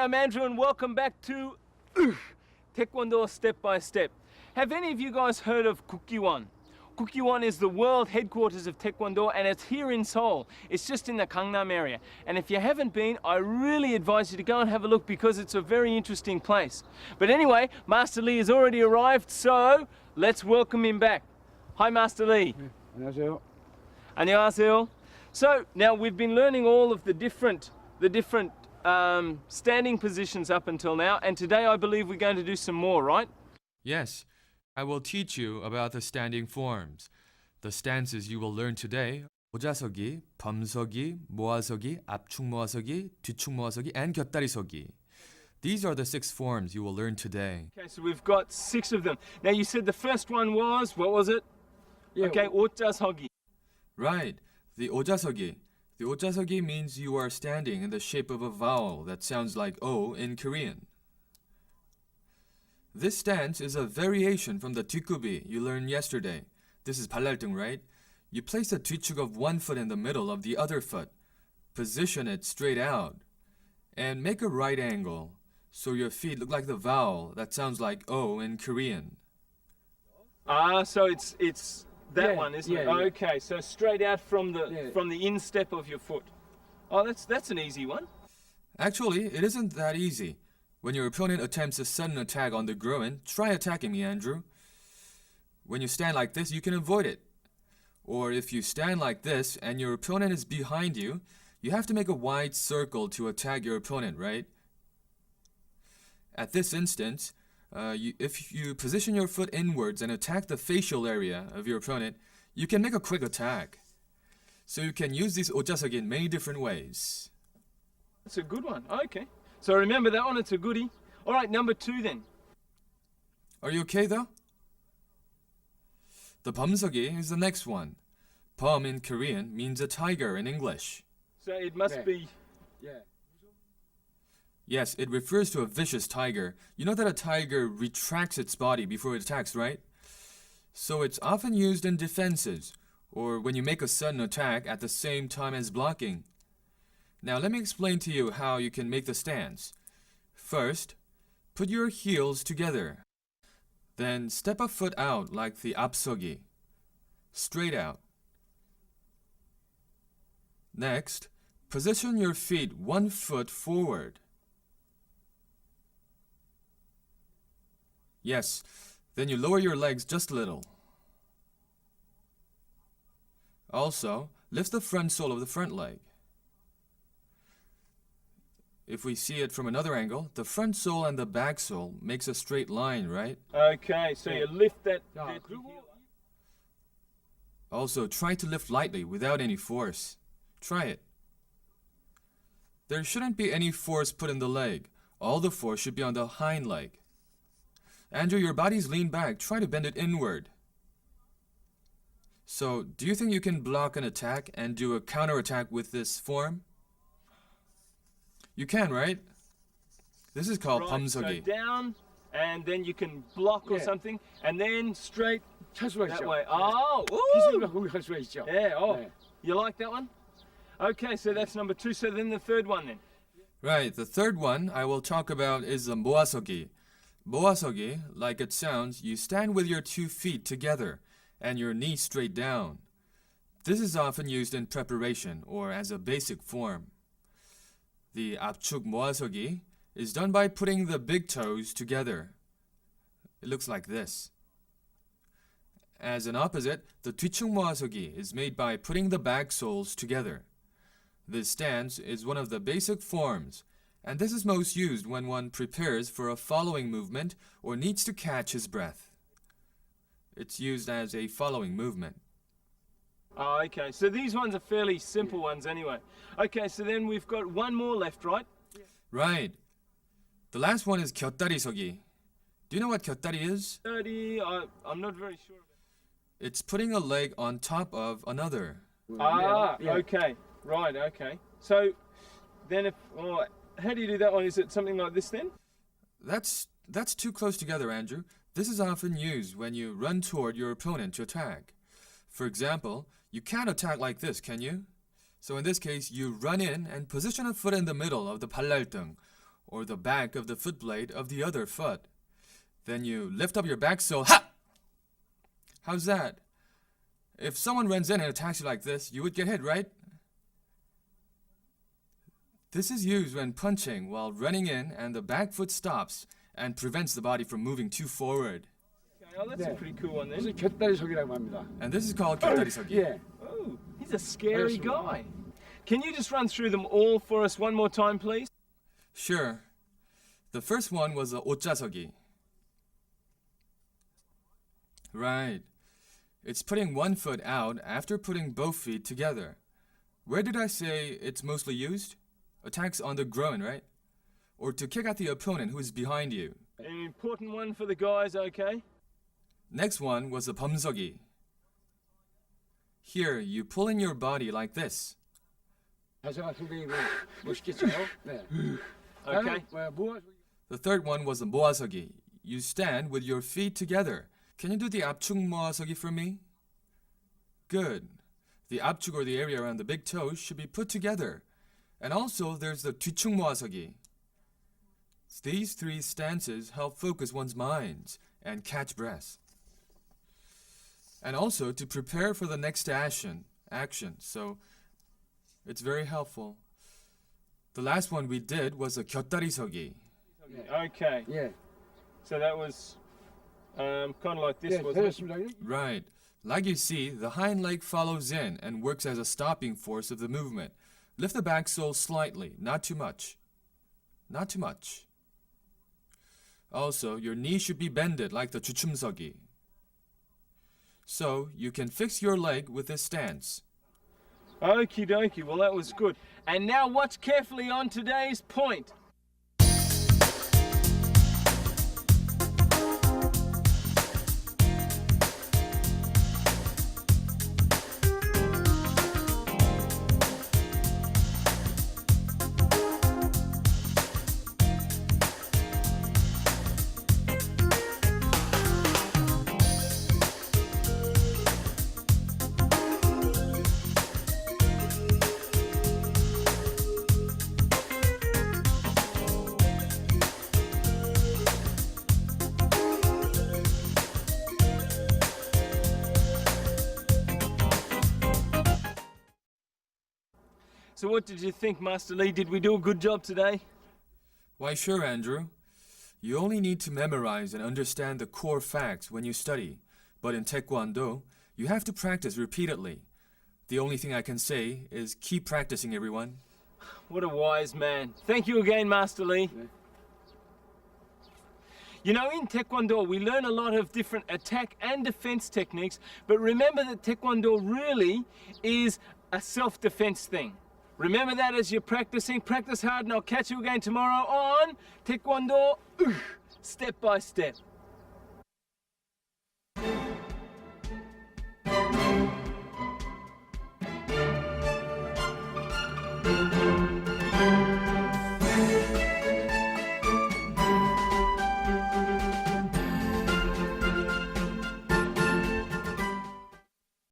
I'm Andrew and welcome back to Taekwondo Step by Step. Have any of you guys heard of Gukgiwon? Gukgiwon is the world headquarters of Taekwondo and it's here in Seoul. It's just in the Gangnam area. And if you haven't been, I really advise you to go and have a look because it's a very interesting place. But anyway, Master Lee has already arrived, so let's welcome him back. Hi, Master Lee. 안녕하세요. 안녕하세요. So now we've been learning all of the different standing positions up until now, and today I believe we're going to do some more, right? Yes, I will teach you about the standing forms. The stances you will learn today: 모자서기, 범서기, 모아서기, 압축 모아서기, 뒤축 모아서기, and 곁다리서기. These are the 6 forms you will learn today. Okay, so we've got 6 of them. Now you said the first one was, what was it? Okay, 오자서기. Right, the 오자서기. The 오자서기 means you are standing in the shape of a vowel that sounds like O in Korean. This stance is a variation from the 뒷굽이 you learned yesterday. This is 발랄등, right? You place the Dwichuk of one foot in the middle of the other foot, position it straight out, and make a right angle so your feet look like the vowel that sounds like O in Korean. So it's that one, isn't it? Yeah. Okay, so straight out from the instep of your foot. Oh, that's an easy one. Actually, it isn't that easy. When your opponent attempts a sudden attack on the groin, try attacking me, Andrew. When you stand like this, you can avoid it. Or if you stand like this and your opponent is behind you, you have to make a wide circle to attack your opponent, right? At this instance, if you position your foot inwards and attack the facial area of your opponent, you can make a quick attack. So you can use this 오자서기 in many different ways. That's a good one. Okay. So remember that one, it's a goodie. All right, number 2 then. Are you okay though? The 범서기 is the next one. 범 in Korean means a tiger in English. So it must be... Yeah. Yes, it refers to a vicious tiger. You know that a tiger retracts its body before it attacks, right? So it's often used in defenses, or when you make a sudden attack at the same time as blocking. Now let me explain to you how you can make the stance. First, put your heels together. Then step a foot out like the Beomseogi. Straight out. Next, position your feet 1 foot forward. Yes, then you lower your legs just a little. Also, lift the front sole of the front leg. If we see it from another angle, the front sole and the back sole makes a straight line, right? Okay, so you lift that... Also, try to lift lightly without any force. Try it. There shouldn't be any force put in the leg. All the force should be on the hind leg. Andrew, your body's leaned back. Try to bend it inward. So, do you think you can block an attack and do a counterattack with this form? You can, right? This is called 범서기. So down, and then you can block or something, and then straight 찰 수가 that 있죠. way. Oh, 기술과 ooh. 거기 갈 수가 있죠. Yeah, oh. 네. You like that one? Okay, so that's number 2. So then the third one then. Right, the third one I will talk about is the 모아서기. 모아서기, like it sounds, you stand with your 2 feet together and your knees straight down. This is often used in preparation or as a basic form. The 압축 모아서기 is done by putting the big toes together. It looks like this. As an opposite, the 뒤축 모아서기 is made by putting the back soles together. This stance is one of the basic forms, and this is most used when one prepares for a following movement or needs to catch his breath. It's used as a following movement. Oh, okay, so these ones are fairly simple ones anyway. Okay, so then we've got one more left, right? Right. The last one is 곁다리서기. Do you know what 곁다리 is? 30, I'm not very sure. It's putting a leg on top of another. Ah, Yeah. okay, right, okay. So then how do you do that one? Is it something like this then? That's too close together, Andrew. This is often used when you run toward your opponent to attack. For example, you can't attack like this, can you? So in this case, you run in and position a foot in the middle of the 발랄등, or the back of the foot blade of the other foot. Then you lift up your back so ha! How's that? If someone runs in and attacks you like this, you would get hit, right? This is used when punching while running in and the back foot stops and prevents the body from moving too forward. Okay, oh, that's a pretty cool one then. 그래서 곁다리서기라고 합니다. And this is called Gyeotdariseogi. 예. Oh, he's a scary guy. Can you just run through them all for us one more time, please? Sure. The first one was a Ochaseogi. Right. It's putting one foot out after putting both feet together. Where did I say it's mostly used? Attacks on the groin, right? Or to kick at the opponent who is behind you. An important one for the guys, okay? Next one was a Beomseogi. Here, you pull in your body like this. 자세가 상당히 멋있겠죠? 네. Okay. 모아서기. The third one was a Moaseogi. You stand with your feet together. Can you do the Apchuk Moaseogi for me? Good. The Apchuk, or the area around the big toes, should be put together. And also there's the Dwichuk Moaseogi. These three stances help focus one's mind and catch breath. And also to prepare for the next action. So it's very helpful. The last one we did was a Gyeotdariseogi. Okay. 예. So that was kind of like this, 예, wasn't it? 되셨습니다. Right. Like you see, the hind leg follows in and works as a stopping force of the movement. Lift the back sole slightly, not too much. Not too much. Also, your knee should be bended like the Beomseogi. So, you can fix your leg with this stance. Okie dokie, well that was good. And now watch carefully on today's point. So what did you think, Master Lee? Did we do a good job today? Why sure, Andrew. You only need to memorize and understand the core facts when you study. But in Taekwondo, you have to practice repeatedly. The only thing I can say is keep practicing, everyone. What a wise man. Thank you again, Master Lee. You know, in Taekwondo, we learn a lot of different attack and defense techniques, but remember that Taekwondo really is a self-defense thing. Remember that as you're practicing. Practice hard, and I'll catch you again tomorrow on Taekwondo Step by Step.